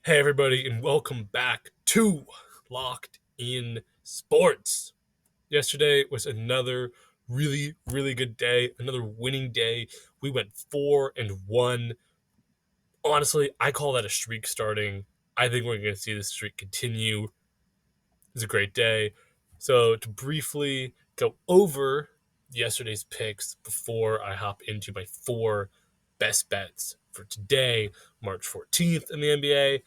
Hey, everybody, and welcome back to Locked In Sports. Yesterday was another really, really good day, another winning day. We went 4-1. Honestly, I call that a streak starting. I think we're going to see this streak continue. It's a great day. So, to briefly go over yesterday's picks before I hop into my four best bets for today, March 14th in the NBA.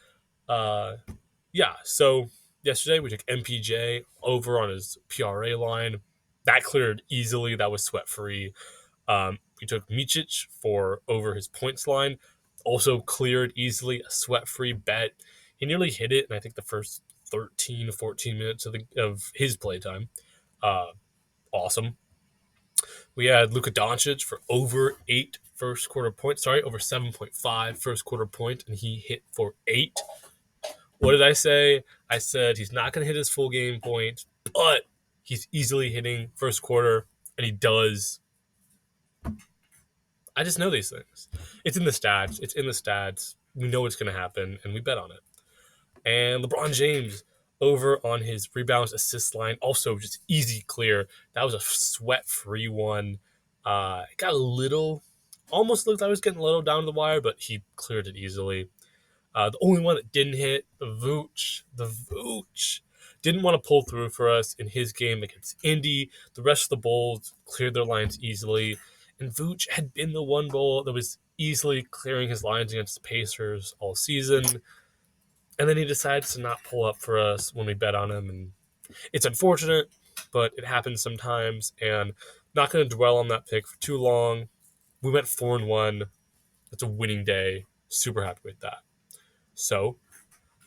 Uh, yeah, so yesterday we took MPJ over on his PRA line. That cleared easily. That was sweat free. We took Micic for over his points line. Also cleared easily, a sweat free bet. He nearly hit it in, I think, the first 13 to 14 minutes of his playtime. Uh, awesome. We had Luka Doncic for over eight first quarter points. Sorry, over 7.5 first quarter point, and he hit for eight. What did I say? I said he's not going to hit his full game point, but he's easily hitting first quarter, and he does. I just know these things. It's in the stats. It's in the stats. We know what's going to happen, and we bet on it. And LeBron James over on his rebounds assist line, also just easy clear. That was a sweat-free one. It got a little, almost looked like I was getting a little down to the wire, but he cleared it easily. The only one that didn't hit, the Vooch, didn't want to pull through for us in his game against Indy. The rest of the Bulls cleared their lines easily. And Vooch had been the one Bull that was easily clearing his lines against the Pacers all season. And then he decides to not pull up for us when we bet on him. And it's unfortunate, but it happens sometimes. And not going to dwell on that pick for too long. We went 4-1. That's a winning day. Super happy with that. So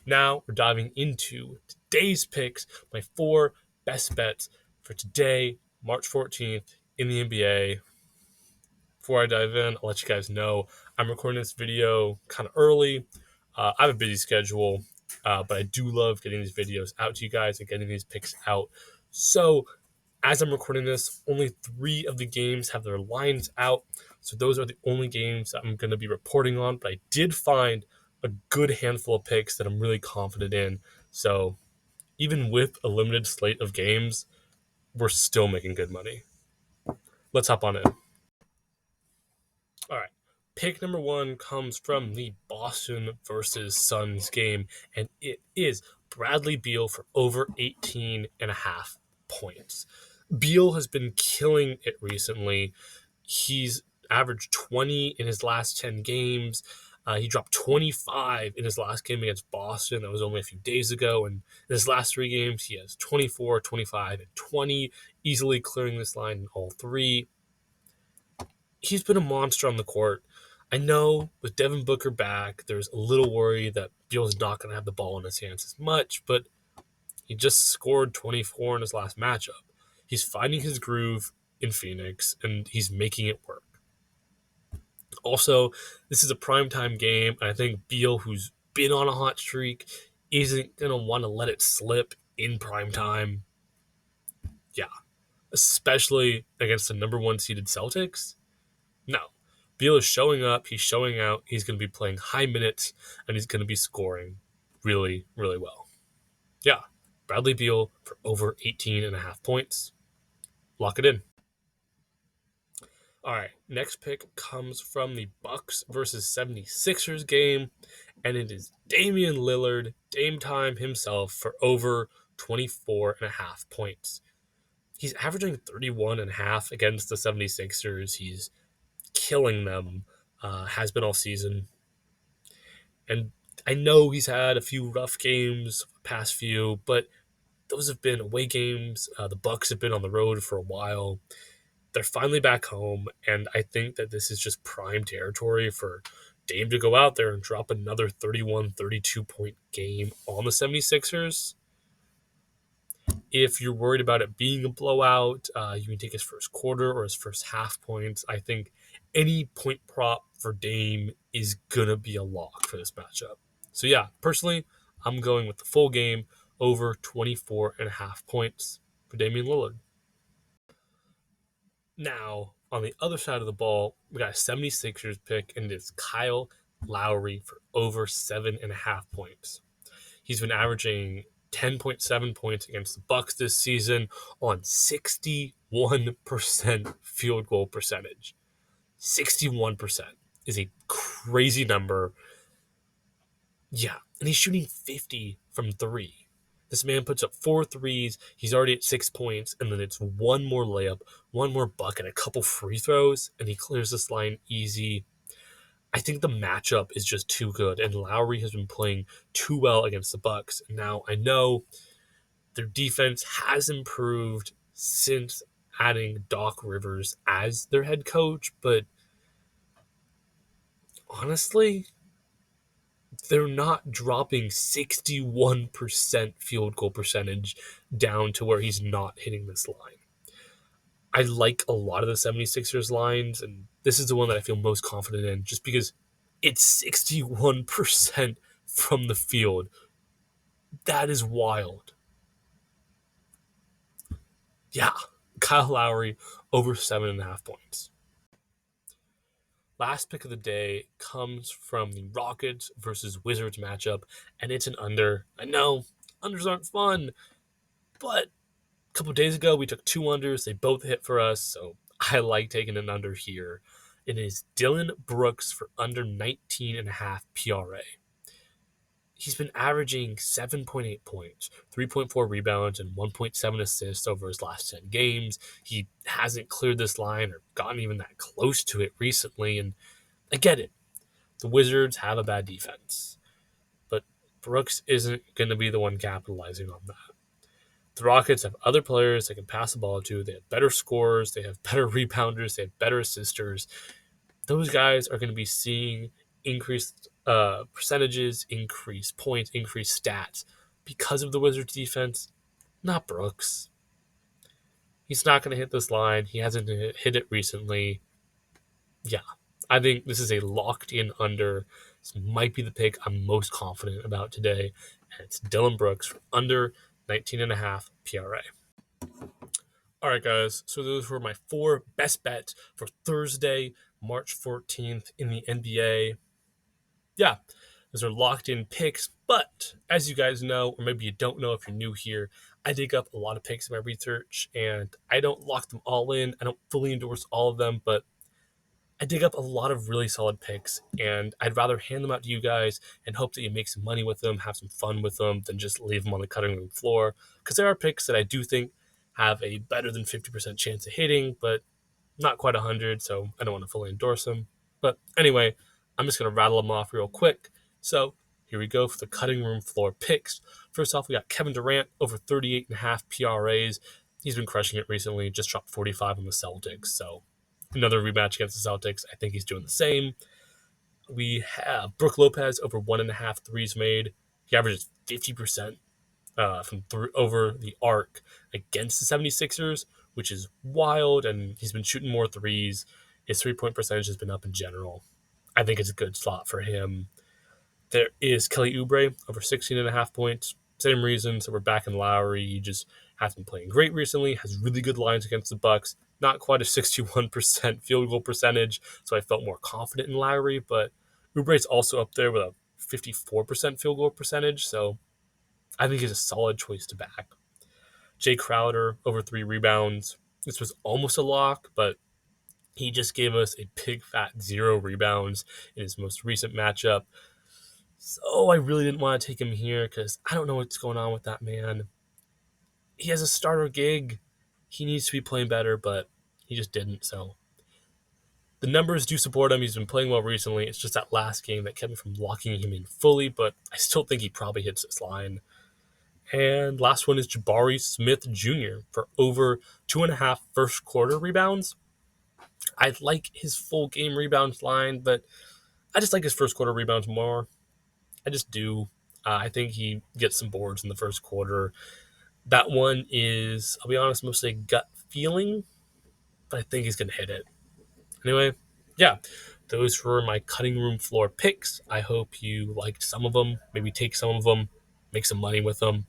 now we're diving into today's picks, my four best bets for today, March 14th in the NBA. Before I dive in, I'll let you guys know I'm recording this video kind of early. I have a busy schedule, but I do love getting these videos out to you guys and getting these picks out. So as I'm recording this, only 3 of the games have their lines out. So those are the only games that I'm going to be reporting on. But I did find a good handful of picks that I'm really confident in. So even with a limited slate of games, we're still making good money. Let's hop on in. All right. Pick number 1 comes from the Boston versus Suns game, and it is Bradley Beal for over 18 and a half points. Beal has been killing it recently. He's averaged 20 in his last 10 games. He dropped 25 in his last game against Boston. That was only a few days ago. And in his last 3 games, he has 24, 25, and 20, easily clearing this line in all 3. He's been a monster on the court. I know with Devin Booker back, there's a little worry that Beal's not going to have the ball in his hands as much, but he just scored 24 in his last matchup. He's finding his groove in Phoenix, and he's making it work. Also, this is a primetime game, and I think Beal, who's been on a hot streak, isn't going to want to let it slip in primetime. Yeah, especially against the number 1 seeded Celtics. No. Beal is showing up, he's showing out, he's going to be playing high minutes, and he's going to be scoring really, really well. Yeah, Bradley Beal for over 18 and a half points. Lock it in. All right, next pick comes from the Bucks versus 76ers game, and it is Damian Lillard, Dame Time himself, for over 24 and a half points. He's averaging 31 and a half against the 76ers. He's killing them, has been all season. And I know he's had a few rough games, past few, but those have been away games. The Bucks have been on the road for a while. They're finally back home, and I think that this is just prime territory for Dame to go out there and drop another 31, 32-point game on the 76ers. If you're worried about it being a blowout, you can take his first quarter or his first half points. I think any point prop for Dame is going to be a lock for this matchup. So, yeah, personally, I'm going with the full game over 24 and a half points for Damian Lillard. Now, on the other side of the ball, we got a 76ers pick, and it's Kyle Lowry for over 7.5 points. He's been averaging 10.7 points against the Bucks this season on 61% field goal percentage. 61% is a crazy number. Yeah, and he's shooting 50 from three. This man puts up 4 threes. He's already at 6 points, and then it's one more layup, one more bucket, a couple free throws, and he clears this line easy. I think the matchup is just too good, and Lowry has been playing too well against the Bucks. Now I know their defense has improved since adding Doc Rivers as their head coach, but honestly, they're not dropping 61% field goal percentage down to where he's not hitting this line. I like a lot of the 76ers lines, and this is the one that I feel most confident in just because it's 61% from the field. That is wild. Yeah, Kyle Lowry over 7.5 points. Last pick of the day comes from the Rockets versus Wizards matchup, and it's an under. I know, unders aren't fun, but a couple days ago we took 2 unders. They both hit for us, so I like taking an under here. It is Dillon Brooks for under 19.5 PRA. He's been averaging 7.8 points, 3.4 rebounds, and 1.7 assists over his last 10 games. He hasn't cleared this line or gotten even that close to it recently, and I get it. The Wizards have a bad defense, but Brooks isn't going to be the one capitalizing on that. The Rockets have other players they can pass the ball to. They have better scorers. They have better rebounders. They have better assisters. Those guys are going to be seeing increased percentages, increased points, increased stats because of the Wizards defense, not Brooks. He's not going to hit this line. He hasn't hit it recently. Yeah, I think this is a locked-in under. This might be the pick I'm most confident about today, and it's Dillon Brooks for under 19.5 PRA. All right, guys, so those were my 4 best bets for Thursday, March 14th in the NBA. Yeah, those are locked-in picks, but as you guys know, or maybe you don't know if you're new here, I dig up a lot of picks in my research, and I don't lock them all in. I don't fully endorse all of them, but I dig up a lot of really solid picks, and I'd rather hand them out to you guys and hope that you make some money with them, have some fun with them, than just leave them on the cutting room floor. Because there are picks that I do think have a better than 50% chance of hitting, but not quite 100, so I don't want to fully endorse them. But anyway, I'm just going to rattle them off real quick. So here we go for the cutting room floor picks. First off, we got Kevin Durant over 38.5 PRAs. He's been crushing it recently, just dropped 45 on the Celtics, so another rematch against the Celtics. I think he's doing the same. We have Brook Lopez over 1.5 threes made. He averages 50% from over the arc against the 76ers, which is wild, and he's been shooting more threes. His 3-point percentage has been up in general. I think it's a good slot for him. There is Kelly Oubre over 16.5 points. Same reason. So we're back in Lowry. He just has been playing great recently, has really good lines against the Bucks. Not quite a 61% field goal percentage, so I felt more confident in Lowry, but Oubre's also up there with a 54% field goal percentage, so I think he's a solid choice to back. Jay Crowder over 3 rebounds. This was almost a lock, but he just gave us a big fat 0 rebounds in his most recent matchup. So I really didn't want to take him here because I don't know what's going on with that man. He has a starter gig. He needs to be playing better, but he just didn't. So the numbers do support him. He's been playing well recently. It's just that last game that kept me from locking him in fully, but I still think he probably hits this line. And last one is Jabari Smith Jr. for over 2.5 first quarter rebounds. I like his full game rebounds line, but I just like his first quarter rebounds more. I just do. I think he gets some boards in the first quarter. That one is, I'll be honest, mostly a gut feeling, but I think he's going to hit it. Anyway, yeah, those were my cutting room floor picks. I hope you liked some of them. Maybe take some of them, make some money with them.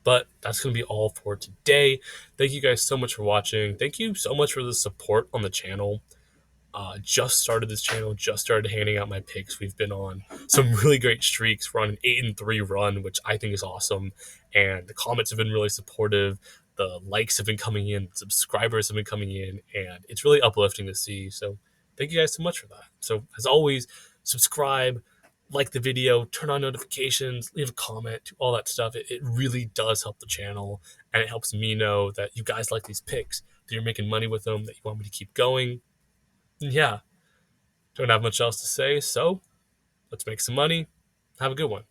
But that's going to be all for today. Thank you guys so much for watching. Thank you so much for the support on the channel. Just started this channel, just started handing out my picks. We've been on some really great streaks. We're on an 8-3 run, which I think is awesome. And the comments have been really supportive. The likes have been coming in, subscribers have been coming in, and it's really uplifting to see. So thank you guys so much for that. So as always, subscribe, like the video, turn on notifications, leave a comment, do all that stuff. It really does help the channel, and it helps me know that you guys like these picks, that you're making money with them, that you want me to keep going. Yeah, don't have much else to say, so let's make some money. Have a good one.